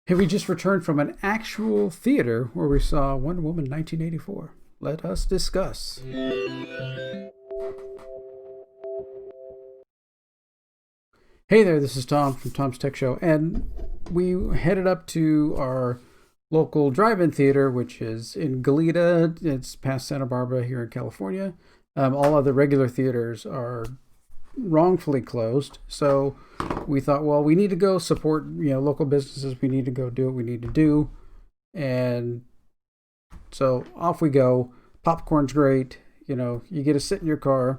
Hey, we just returned from an actual theater where we saw Wonder Woman 1984. Let us discuss. Hey there, this is Tom from Tom's Tech Show, and we headed up to our local drive-in theater, which is in Goleta. It's past Santa Barbara here in California. All other regular theaters are wrongfully closed, so we thought, well, we need to go support local businesses. We need to go do what we need to do, and so off we go. Popcorn's great. You get to sit in your car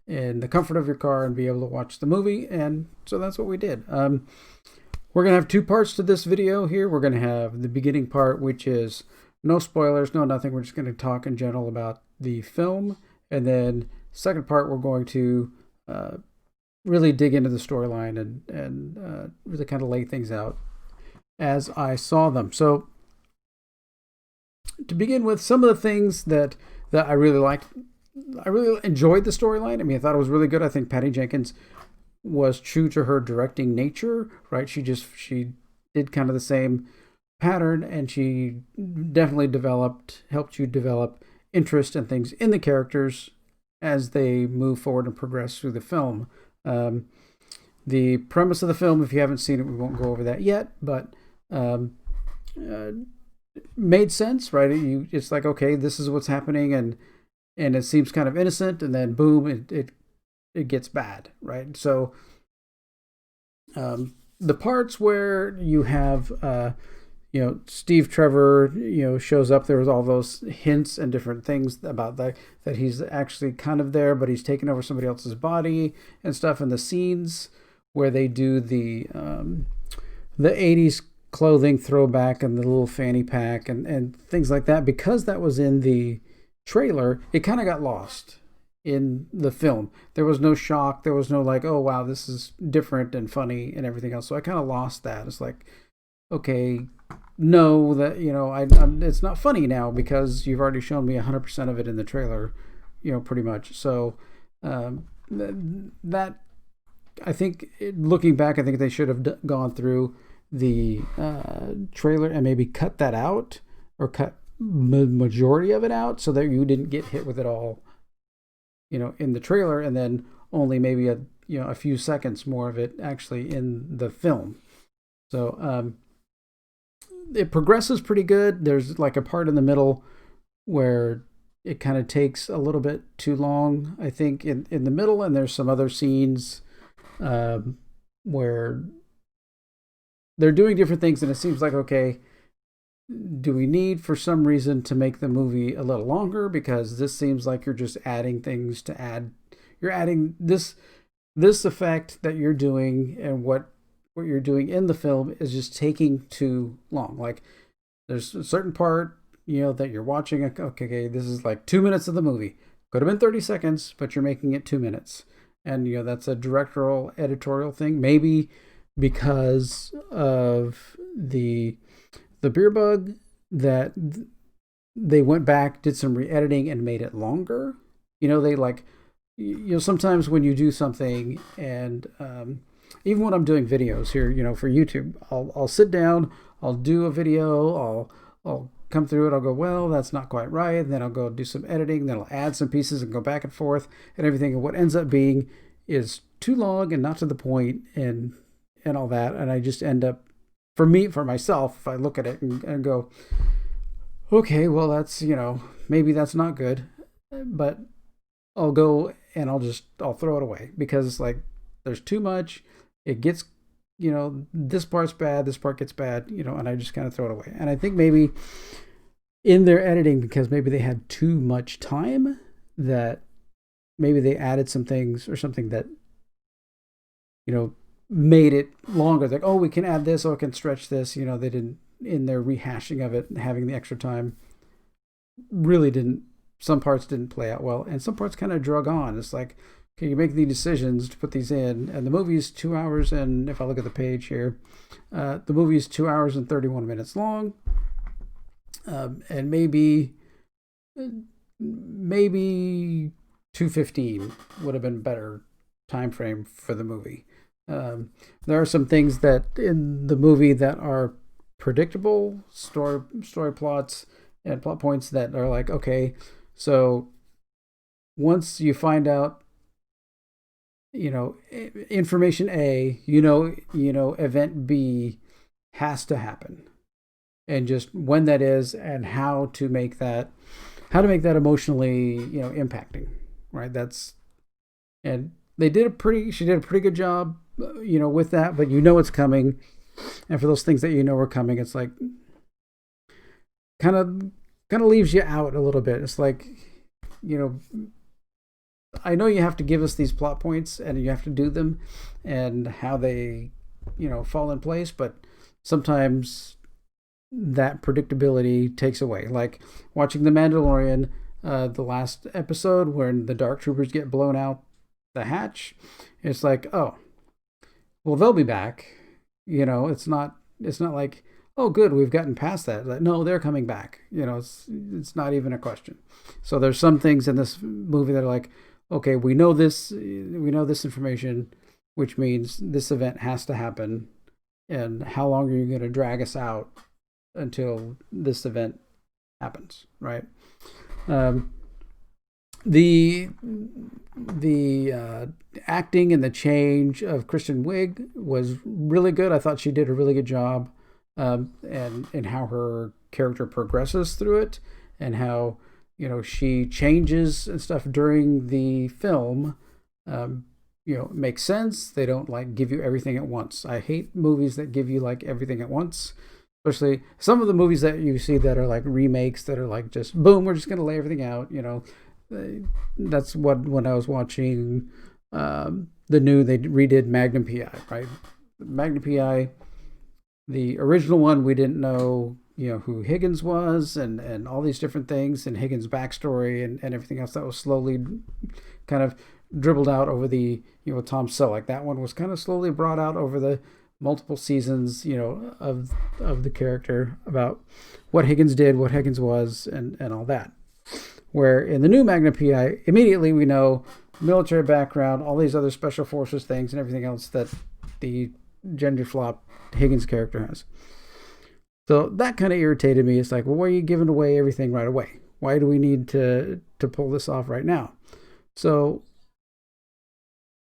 in the comfort of your car and be able to watch the movie, and so that's what we did. We're going to have two parts to this video here. We're going to have the beginning part, which is no spoilers, no nothing. We're just going to talk in general about the film, and then second part, we're going to really dig into the storyline and really kind of lay things out as I saw them. So to begin with, some of the things that I really liked, I really enjoyed the storyline. I mean, I thought it was really good. I think Patty Jenkins was true to her directing nature, right? She did kind of the same pattern, and she definitely helped you develop interest and things in the characters as they move forward and progress through the film. The premise of the film, if you haven't seen it, we won't go over that yet, but made sense, right? It's like, okay, this is what's happening, and it seems kind of innocent, and then boom, it gets bad, right? So the parts where you have Steve Trevor shows up, there was all those hints and different things about that he's actually kind of there, but he's taken over somebody else's body and stuff, and the scenes where they do the 80s clothing throwback and the little fanny pack and things like that, because that was in the trailer, it kind of got lost in the film. There was no shock. There was no like, oh wow, this is different and funny and everything else. So I kind of lost that. It's like, okay, no, that it's not funny now because you've already shown me 100% of it in the trailer, pretty much. So that I think, looking back, I think they should have gone through the trailer and maybe cut that out, or cut majority of it out, so that you didn't get hit with it all in the trailer, and then only maybe a few seconds more of it actually in the film. So it progresses pretty good. There's like a part in the middle where it kind of takes a little bit too long, I think, in the middle, and there's some other scenes where they're doing different things, and it seems like, okay, do we need for some reason to make the movie a little longer? Because this seems like you're just adding things to add. You're adding this effect that you're doing, and what you're doing in the film is just taking too long. Like, there's a certain part, that you're watching. Okay, this is like 2 minutes of the movie. Could have been 30 seconds, but you're making it 2 minutes. And, that's a directorial, editorial thing. Maybe because of the beer bug, that they went back, did some re-editing, and made it longer. They like, sometimes when you do something, and even when I'm doing videos here, for YouTube, I'll sit down, I'll do a video, I'll come through it, I'll go, well, that's not quite right, and then I'll go do some editing, then I'll add some pieces and go back and forth and everything, and what ends up being is too long and not to the point, and all that, and I just end up, for myself, if I look at it and go, okay, well, that's, maybe that's not good, but I'll go and I'll throw it away, because it's like, there's too much. It gets, this part's bad, this part gets bad, and I just kind of throw it away. And I think maybe in their editing, because maybe they had too much time, that maybe they added some things or something that, made it longer. Like, oh, we can add this, we can stretch this. They didn't, in their rehashing of it and having the extra time, really didn't, some parts didn't play out well, and some parts kind of drug on. It's like, okay, you make the decisions to put these in, and the movie is 2 hours, and if I look at the page here, the movie is 2 hours and 31 minutes long, and maybe 2:15 would have been better time frame for the movie. There are some things that in the movie that are predictable story plots and plot points that are like, okay, so once you find out, information A, event B has to happen, and just when that is and how to make that emotionally, impacting, right? And she did a pretty good job, with that, but it's coming. And for those things that are coming, it's like kind of leaves you out a little bit. It's like, I know you have to give us these plot points and you have to do them and how they, fall in place, but sometimes that predictability takes away. Like watching The Mandalorian, the last episode when the Dark Troopers get blown out the hatch, it's like, oh, well, they'll be back. It's not like, oh, good, we've gotten past that. Like, no, they're coming back. It's not even a question. So there's some things in this movie that are like, okay, we know this information, which means this event has to happen. And how long are you going to drag us out until this event happens, right? The acting and the change of Kristen Wiig was really good. I thought she did a really good job, and how her character progresses through it, and how she changes and stuff during the film. Makes sense. They don't like give you everything at once. I hate movies that give you like everything at once. Especially some of the movies that you see that are like remakes that are like just boom, we're just gonna lay everything out. That's what when I was watching they redid Magnum PI, right? Magnum PI, the original one, we didn't know who Higgins was and all these different things and Higgins' backstory and everything else that was slowly kind of dribbled out over the Tom Selleck. That one was kind of slowly brought out over the multiple seasons of the character about what Higgins did, what Higgins was, and all that. Where in the new Magnum PI, immediately we know military background, all these other special forces things and everything else that the gender flop Higgins character has. So that kind of irritated me. It's like, well, why are you giving away everything right away? Why do we need to pull this off right now? So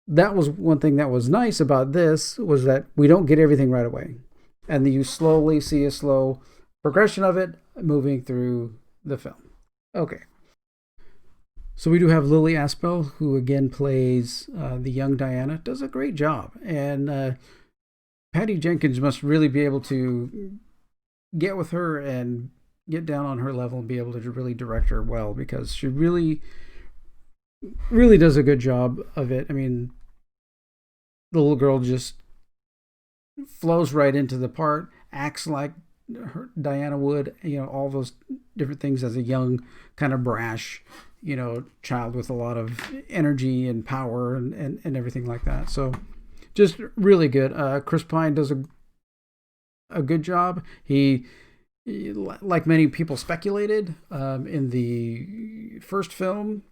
that was one thing that was nice about this, was that we don't get everything right away. And you slowly see a slow progression of it moving through the film. Okay. So we do have Lily Aspell, who again plays the young Diana, does a great job. And Patty Jenkins must really be able to get with her and get down on her level and be able to really direct her well, because she really, really does a good job of it. I mean, the little girl just flows right into the part, acts like Diana would, all those different things as a young, kind of brash, child with a lot of energy and power and everything like that. So just really good. Chris Pine does a good job. He, like many people speculated, in the first film,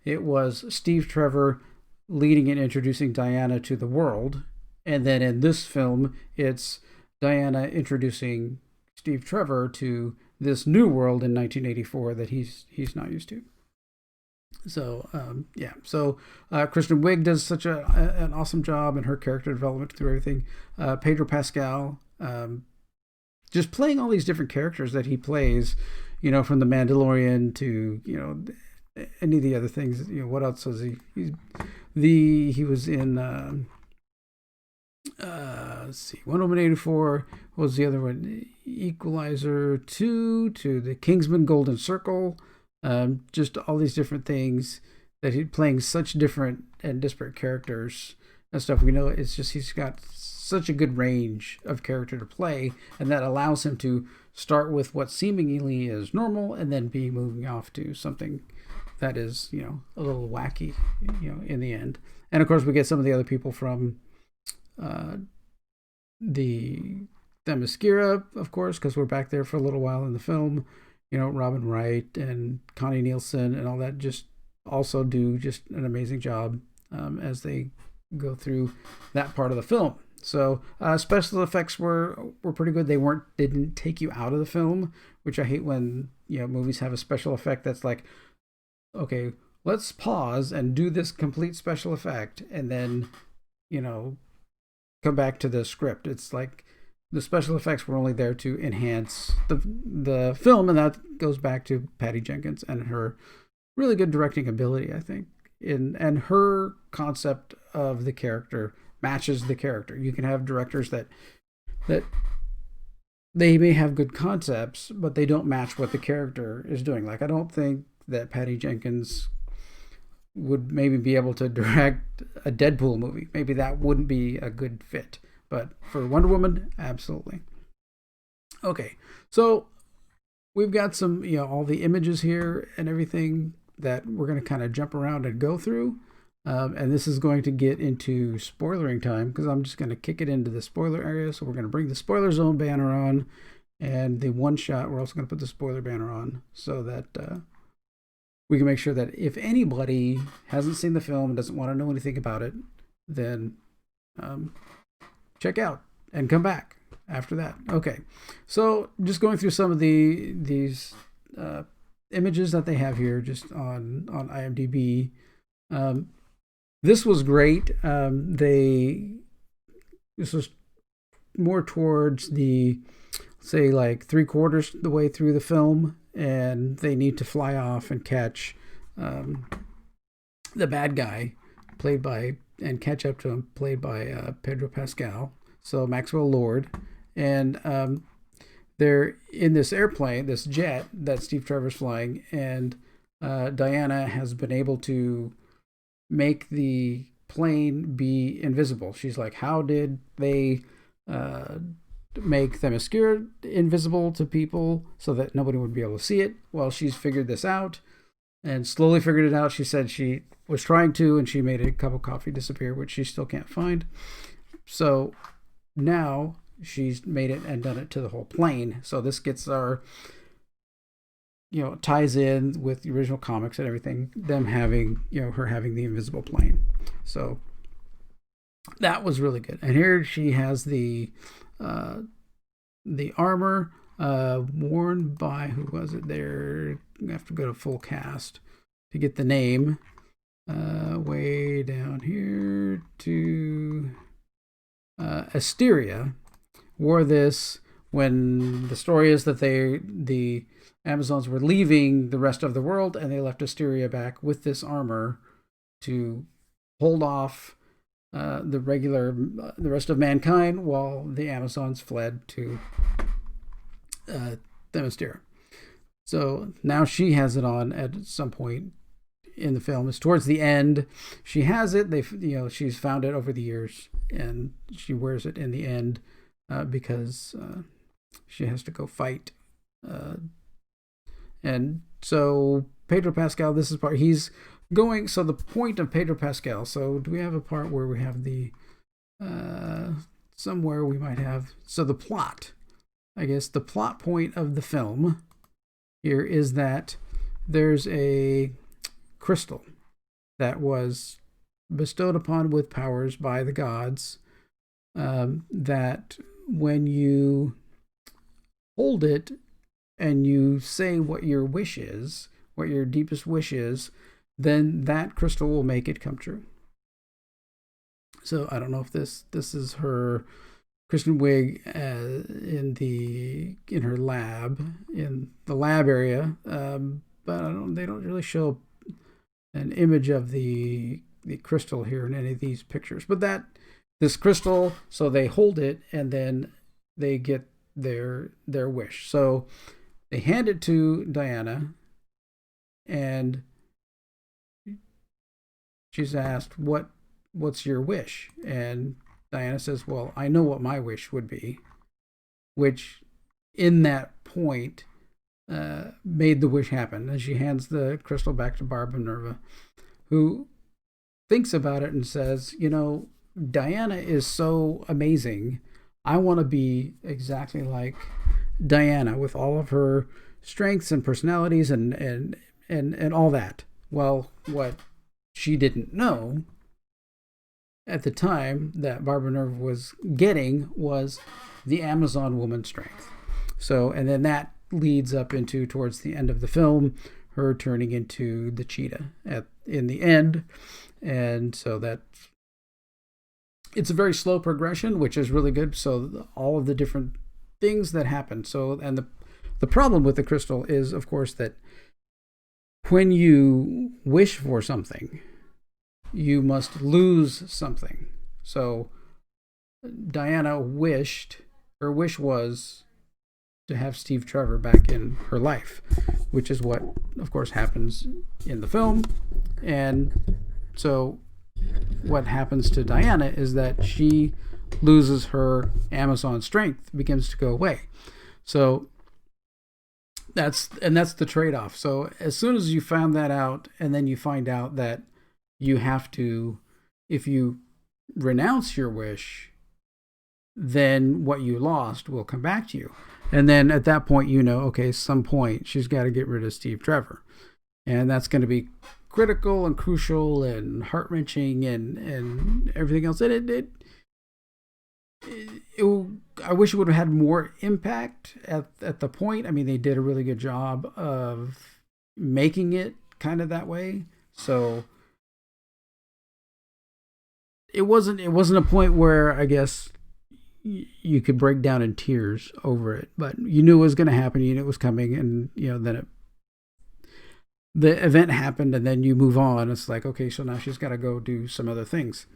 it was Steve Trevor leading and introducing Diana to the world. And then in this film, it's Diana introducing Steve Trevor to this new world in 1984 that he's not used to. So, So Kristen Wiig does such an awesome job in her character development through everything. Pedro Pascal, just playing all these different characters that he plays, from The Mandalorian to, any of the other things. What else was he? He was in, let's see, Wonder Woman 84. What was the other one? Equalizer 2 to The Kingsman Golden Circle. Just all these different things that he's playing such different and disparate characters and stuff. We know it's just he's got such a good range of character to play, and that allows him to start with what seemingly is normal and then be moving off to something that is, a little wacky, in the end. And of course, we get some of the other people from the Themyscira, of course, because we're back there for a little while in the film. Robin Wright and Connie Nielsen and all that just also do just an amazing job as they go through that part of the film. So special effects were pretty good. Didn't take you out of the film, which I hate when movies have a special effect that's like, okay, let's pause and do this complete special effect, and then you know come back to the script. It's like the special effects were only there to enhance the film, and that goes back to Patty Jenkins and her really good directing ability, I think, and her concept of the character matches the character. You can have directors that they may have good concepts, but they don't match what the character is doing. Like, I don't think that Patty Jenkins would maybe be able to direct a Deadpool movie. Maybe that wouldn't be a good fit. But for Wonder Woman, absolutely. Okay, so we've got some, all the images here and everything that we're going to kind of jump around and go through. And this is going to get into spoilering time because I'm just going to kick it into the spoiler area. So we're going to bring the spoiler zone banner on, and the one shot, we're also going to put the spoiler banner on so that we can make sure that if anybody hasn't seen the film and doesn't want to know anything about it, then check out and come back after that. Okay, so just going through some of these images that they have here just on IMDb. This was great. This was more towards the, say, like 3/4 the way through the film, and they need to fly off and catch the bad guy, and catch up to him, played by Pedro Pascal, so Maxwell Lord, and they're in this airplane, this jet that Steve Trevor's flying, and Diana has been able to make the plane be invisible. She's like, how did they make Themyscira invisible to people so that nobody would be able to see it? Well, she's figured this out and slowly figured it out. She said she was trying to, and she made a cup of coffee disappear, which she still can't find. So now she's made it and done it to the whole plane. So this gets our, ties in with the original comics and everything, them having, her having the invisible plane. So that was really good. And here she has the armor worn by, who was it there? I have to go to full cast to get the name. Way down here to Asteria wore this when the story is that the Amazons were leaving the rest of the world, and they left Asteria back with this armor to hold off the rest of mankind while the Amazons fled to Themyscira. So now she has it on at some point in the film. It's towards the end. She has it. She's found it over the years, and she wears it in the end because she has to go fight. And so Pedro Pascal, this is part he's going. So the point of Pedro Pascal. So do we have a part where we have the somewhere we might have, so the plot, I guess the plot point of the film here is that there's a crystal that was bestowed upon with powers by the gods, that when you hold it and you say what your wish is, what your deepest wish is, then that crystal will make it come true. So I don't know if this is her Kristen Wiig in her lab, in the lab area, but they don't really show an image of the crystal here in any of these pictures. But this crystal, so they hold it and then they get their wish. So they hand it to Diana, and she's asked, what's your wish? And Diana says, well, I know what my wish would be, which in that point made the wish happen. And she hands the crystal back to Barb Minerva, who thinks about it and says, Diana is so amazing. I want to be exactly like Diana with all of her strengths and personalities and all that. Well, what she didn't know at the time that Barbara Minerva was getting was the Amazon woman strength. So, and then that leads up into towards the end of the film, her turning into the cheetah in the end. And so that it's a very slow progression, which is really good. So all of the different things that happen. So, and the problem with the crystal is, of course, that when you wish for something, you must lose something. So Diana wished, her wish was to have Steve Trevor back in her life, which is what, of course, happens in the film. And so what happens to Diana is that she loses her Amazon strength, begins to go away. So that's the trade-off. So as soon as you found that out, and then you find out that you have to, if you renounce your wish, then what you lost will come back to you. And then at that point, okay, some point she's got to get rid of Steve Trevor. And that's going to be critical and crucial and heart-wrenching and everything else. And I wish it would have had more impact at the point. I mean, they did a really good job of making it kind of that way. So it wasn't a point where I guess you could break down in tears over it, but you knew it was going to happen. You knew it was coming, and then the event happened, and then you move on. It's like, okay, so now she's got to go do some other things.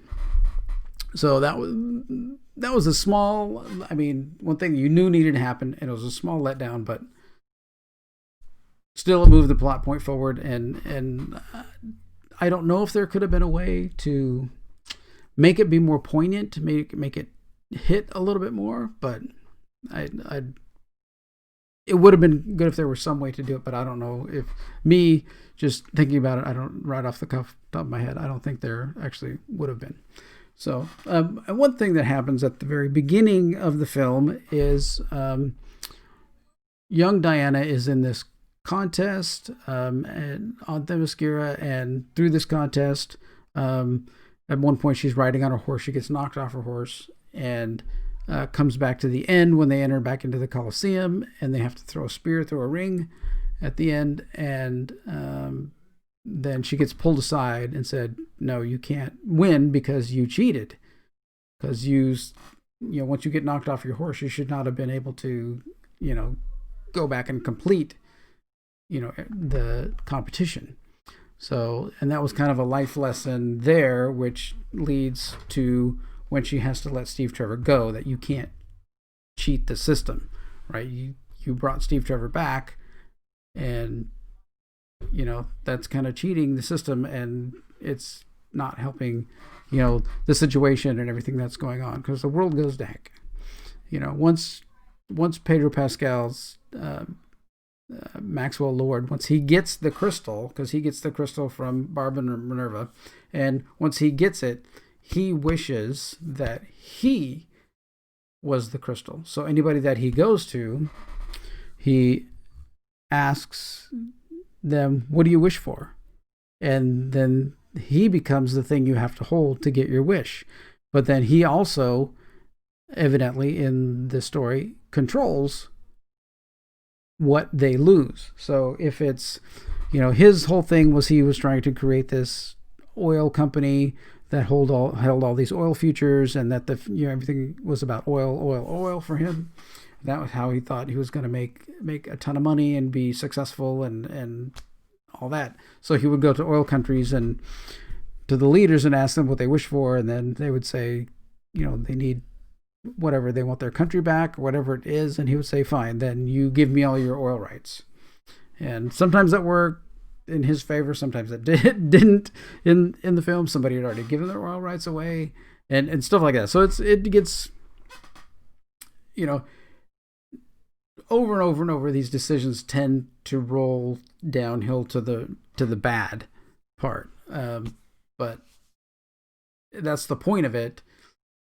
So that was a small, I mean, one thing you knew needed to happen, and it was a small letdown, but still it moved the plot point forward. And I don't know if there could have been a way to make it be more poignant, to make it hit a little bit more, but it would have been good if there was some way to do it, but I don't know. If me just thinking about it, I don't, right off the top of my head, I don't think there actually would have been. So one thing that happens at the very beginning of the film is young Diana is in this contest and on Themyscira, and through this contest, at one point she's riding on her horse. She gets knocked off her horse and comes back to the end when they enter back into the Colosseum, and they have to throw a spear through a ring at the end. And then she gets pulled aside and said, no, you can't win because you cheated. Because once you get knocked off your horse, you should not have been able to, go back and complete, the competition. So, and that was kind of a life lesson there, which leads to when she has to let Steve Trevor go, that you can't cheat the system, right? You brought Steve Trevor back, and that's kind of cheating the system, and it's not helping the situation and everything that's going on, because the world goes to heck. Once Pedro Pascal's Maxwell Lord, once he gets the crystal, because he gets the crystal from Barbara Minerva, and once he gets it, he wishes that he was the crystal. So anybody that he goes to, he asks them, what do you wish for? And then he becomes the thing you have to hold to get your wish. But then he also, evidently in the story, controls what they lose. So if it's, his whole thing was he was trying to create this oil company that held all these oil futures, and that everything was about oil for him. That was how he thought he was going to make a ton of money and be successful and all that. So he would go to oil countries and to the leaders and ask them what they wish for, and then they would say, they need whatever, they want their country back, or whatever it is, and he would say, fine, then you give me all your oil rights. And sometimes that worked in his favor, sometimes it didn't. In the film, somebody had already given their oil rights away, and stuff like that. So it gets, over and over and over, these decisions tend to roll downhill to the bad part. But that's the point of it,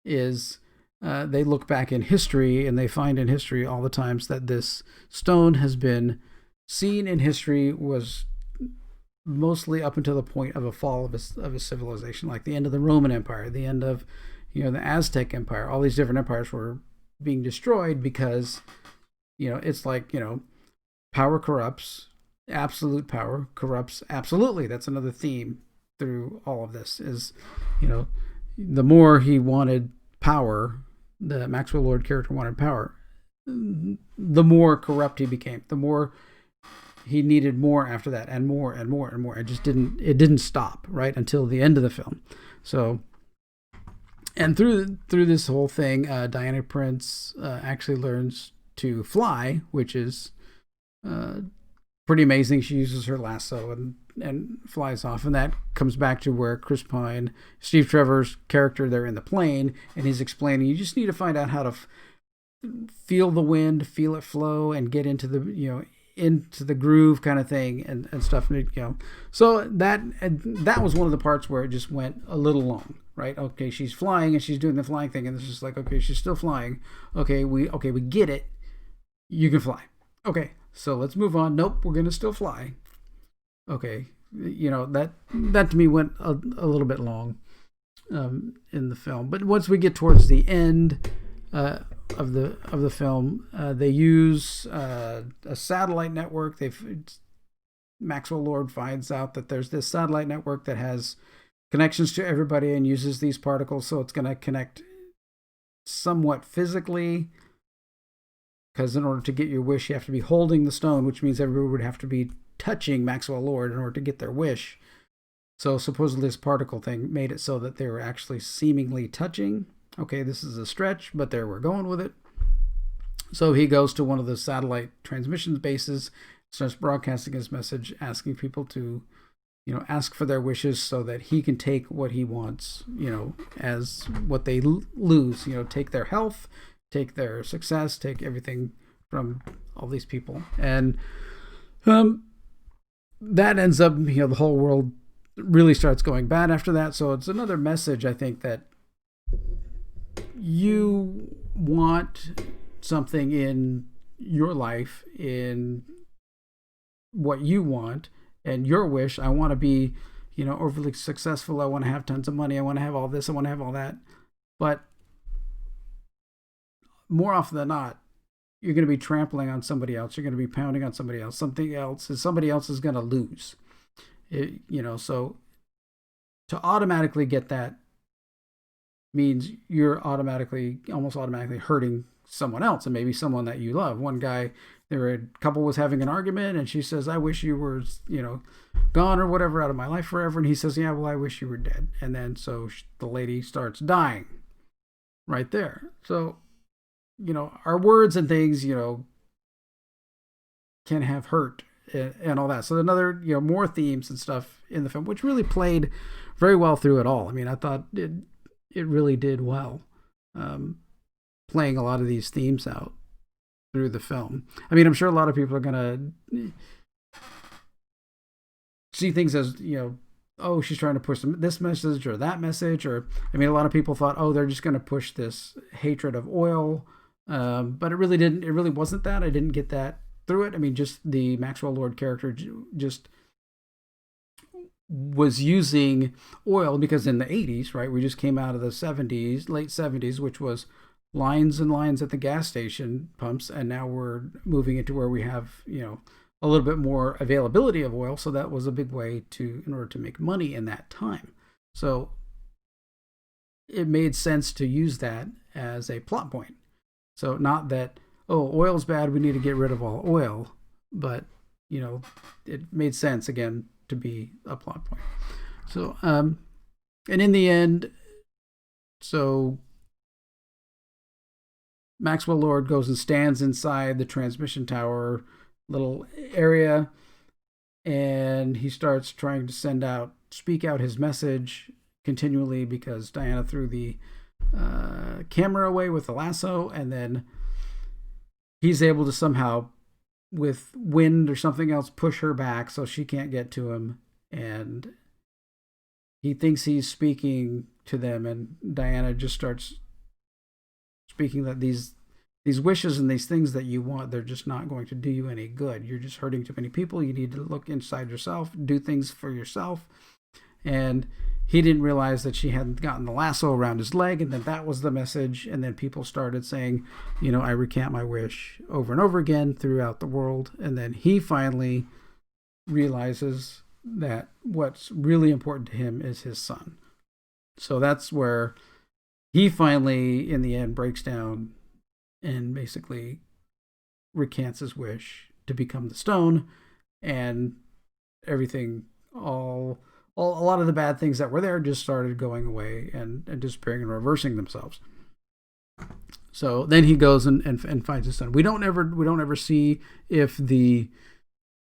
is they look back in history and they find in history all the times that this stone has been seen in history, was mostly up until the point of a fall of a civilization, like the end of the Roman Empire, the end of the Aztec Empire. All these different empires were being destroyed because it's like power corrupts. Absolute power corrupts absolutely. That's another theme through all of this is, the more he wanted power, the Maxwell Lord character wanted power, the more corrupt he became, the more he needed more after that, and more and more and more. It didn't stop, right, until the end of the film. So, and through this whole thing, Diana Prince actually learns to fly, which is pretty amazing. She uses her lasso and flies off, and that comes back to where Chris Pine, Steve Trevor's character, they're in the plane, and he's explaining you just need to find out how to feel the wind, feel it flow, and get into the into the groove kind of thing and stuff. So that was one of the parts where it just went a little long, right? Okay, she's flying and she's doing the flying thing, and it's just like, okay, she's still flying. Okay, we get it. You can fly. Okay, so let's move on. Nope, we're gonna still fly. Okay, that to me went a little bit long in the film. But once we get towards the end of the film, they use a satellite network. Maxwell Lord finds out that there's this satellite network that has connections to everybody and uses these particles, so it's going to connect somewhat physically. Because in order to get your wish, you have to be holding the stone, which means everybody would have to be touching Maxwell Lord in order to get their wish. So supposedly this particle thing made it so that they were actually seemingly touching. Okay, this is a stretch, but there we're going with it. So he goes to one of the satellite transmission bases, starts broadcasting his message, asking people to, ask for their wishes so that he can take what he wants, as what they lose, take their health, take their success, take everything from all these people. And that ends up, the whole world really starts going bad after that. So it's another message, I think, that you want something in your life, in what you want and your wish. I want to be, overly successful. I want to have tons of money. I want to have all this. I want to have all that. But more often than not, you're going to be trampling on somebody else. You're going to be pounding on somebody else. Somebody else is going to lose. So to automatically get that means you're almost automatically hurting someone else, and maybe someone that you love. One guy, a couple was having an argument, and she says, "I wish you were, gone or whatever, out of my life forever." And he says, "Yeah, well, I wish you were dead." And then so the lady starts dying right there. So, our words and things, can have hurt and all that. So another, more themes and stuff in the film, which really played very well through it all. I mean, I thought it really did well, playing a lot of these themes out through the film. I mean, I'm sure a lot of people are going to see things as, oh, she's trying to push this message or that message. Or, I mean, a lot of people thought, oh, they're just going to push this hatred of oil. But it really wasn't that. I didn't get that through it. I mean, just the Maxwell Lord character just was using oil because in the 80s, right, we just came out of the 70s, late 70s, which was lines and lines at the gas station pumps, and now we're moving into where we have, a little bit more availability of oil. So that was a big way in order to make money in that time. So it made sense to use that as a plot point. So not that, oh, oil's bad, we need to get rid of all oil, but, it made sense, again, to be a plot point. So, and in the end, so Maxwell Lord goes and stands inside the transmission tower little area, and he starts trying to speak out his message continually because Diana threw the camera away with the lasso, and then he's able to somehow, with wind or something else, push her back so she can't get to him, and he thinks he's speaking to them, and Diana just starts speaking that these these wishes and these things that you want, they're just not going to do you any good. You're just hurting too many people. You need to look inside yourself, do things for yourself. And he didn't realize that she hadn't gotten the lasso around his leg, and that was the message. And then people started saying, I recant my wish over and over again throughout the world. And then he finally realizes that what's really important to him is his son. So that's where he finally, in the end, breaks down and basically recants his wish to become the stone, and everything, a lot of the bad things that were there just started going away and disappearing and reversing themselves. So then he goes and finds his son. We don't ever see if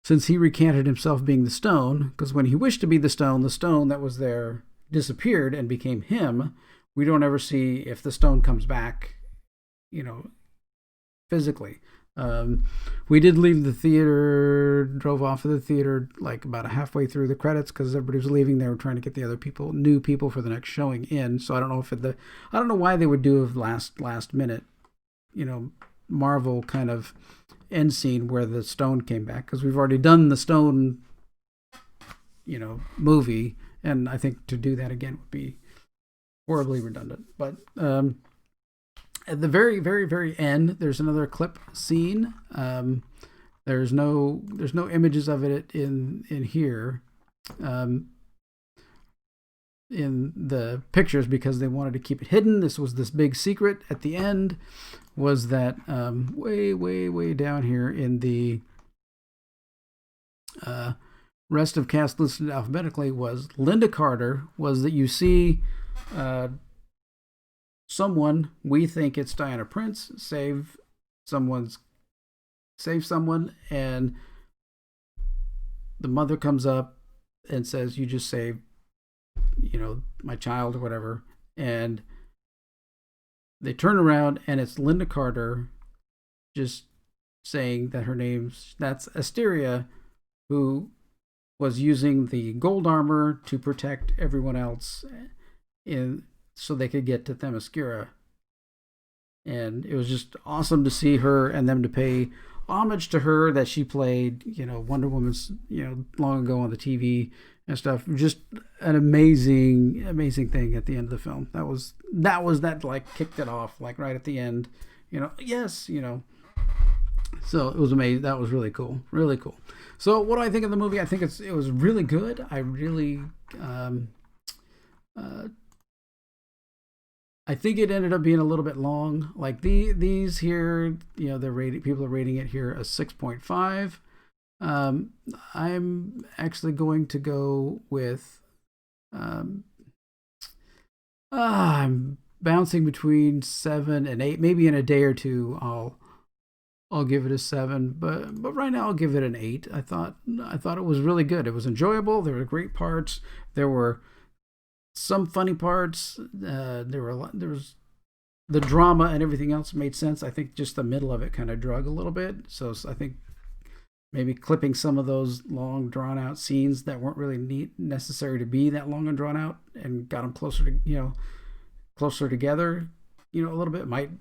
since he recanted himself being the stone, because when he wished to be the stone that was there disappeared and became him. We don't ever see if the stone comes back, physically. We did leave the theater, drove off of the theater like about halfway through the credits because everybody was leaving. They were trying to get the other new people for the next showing in. So I don't know I don't know why they would do a last minute, Marvel kind of end scene where the stone came back, because we've already done the stone, movie, and I think to do that again would be horribly redundant. But at the very, very, very end, there's another clip scene. There's no images of it in here, in the pictures, because they wanted to keep it hidden. This was this big secret at the end, was that way, way, way down here in the rest of cast listed alphabetically was Linda Carter, was that you see someone, we think it's Diana Prince, save someone, and the mother comes up and says, you just saved, my child or whatever. And they turn around and it's Linda Carter just saying that that's Asteria, who was using the gold armor to protect everyone else so they could get to Themyscira. And it was just awesome to see her and them to pay homage to her, that she played, Wonder Woman's, long ago on the TV and stuff. Just an amazing, amazing thing at the end of the film. That like kicked it off, like right at the end, yes, So it was amazing. That was really cool. Really cool. So what do I think of the movie? I think it was really good. I really, I think it ended up being a little bit long. Like these here, people are rating it here a 6.5. I'm actually going to go with, I'm bouncing between 7 and 8. Maybe in a day or two, I'll give it a 7, but right now I'll give it an 8. I thought it was really good. It was enjoyable. There were great parts. There were some funny parts. There was the drama and everything else made sense. I think just the middle of it kind of drug a little bit. So I think maybe clipping some of those long drawn out scenes that weren't really necessary to be that long and drawn out, and got them closer together, a little bit might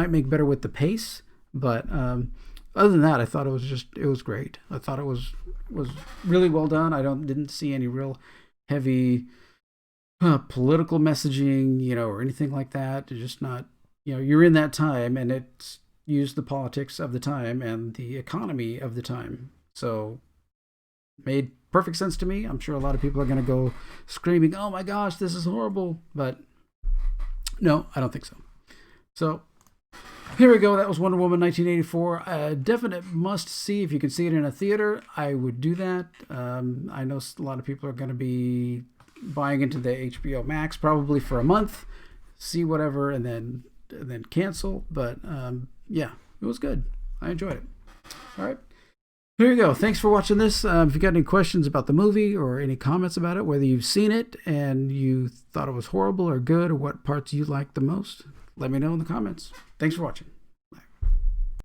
make better with the pace. But other than that, I thought it was great. I thought it was really well done. I didn't see any real heavy political messaging, or anything like that. It's just not, you're in that time, and it's used the politics of the time and the economy of the time. So made perfect sense to me. I'm sure a lot of people are going to go screaming, "Oh my gosh, this is horrible!" But no, I don't think so. So here we go. That was Wonder Woman 1984. A definite must see. If you can see it in a theater, I would do that. I know a lot of people are going to be buying into the HBO Max probably for a month, see whatever, and then cancel. But yeah, it was good. I enjoyed it. All right. Here you go. Thanks for watching this. If you got any questions about the movie or any comments about it, whether you've seen it and you thought it was horrible or good, or what parts you liked the most, let me know in the comments. Thanks for watching.